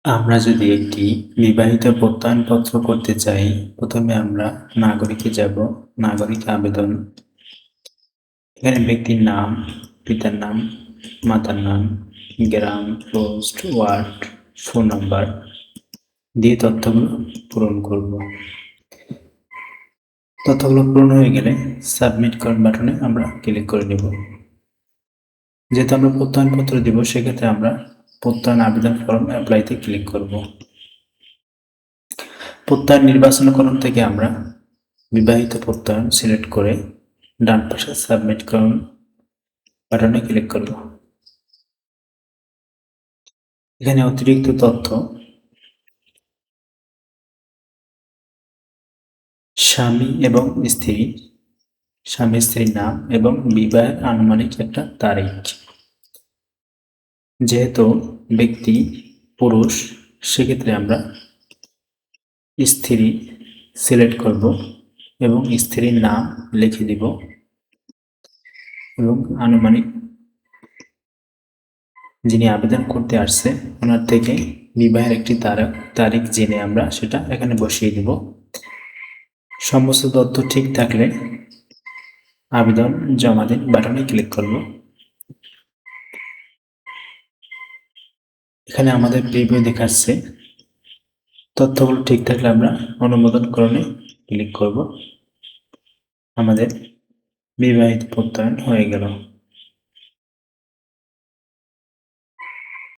আমরা যদি একটি বিবাহিত প্রত্যয়নপত্র করতে চাই, প্রথমে আমরা নাগরিকে যাব। নাগরিক আবেদন। এখানে ব্যক্তির নাম, পিতার নাম, মাতার নাম, গ্রাম, পোস্ট, ওয়ার্ড, ফোন নাম্বার দিয়ে তথ্যগুলো পূরণ করব। তথ্যগুলো পূরণ হয়ে গেলে সাবমিট করার বাটনে আমরা ক্লিক করে নেব। যেহেতু আমরা প্রত্যয়নপত্র দিব, সেক্ষেত্রে আমরা প্রত্যয়ন আবেদন ফর্ম অ্যাপ্লাইতে ক্লিক করব। প্রত্যয়ন নির্বাচনকরণ থেকে আমরা বিবাহিত প্রত্যয়ন সিলেক্ট করে ডান পাশে সাবমিট করুন বাটনে ক্লিক করব। এখানে অতিরিক্ত তথ্য স্বামী এবং স্ত্রী, স্বামী স্ত্রীর নাম এবং বিবাহের আনুমানিক একটা তারিখ। যেহেতু ব্যক্তি পুরুষ, সেক্ষেত্রে আমরা স্ত্রী সিলেক্ট করব এবং স্ত্রীর নাম লিখে দিব এবং আনুমানিক যিনি আবেদন করতে আসছে ওনার থেকে বিবাহের একটি তারিখ জেনে আমরা সেটা এখানে বসিয়ে দিব। সমস্ত তথ্য ঠিক থাকলে আবেদন জমা দিন বাটনে ক্লিক করব। এখানে আমাদের প্রিভিউ দেখাচ্ছে। তথ্যগুলো ঠিক থাকলে আমরা অনুমোদনকরণে ক্লিক করব। আমাদের বিবাহিত প্রত্যয়ন হয়ে গেল।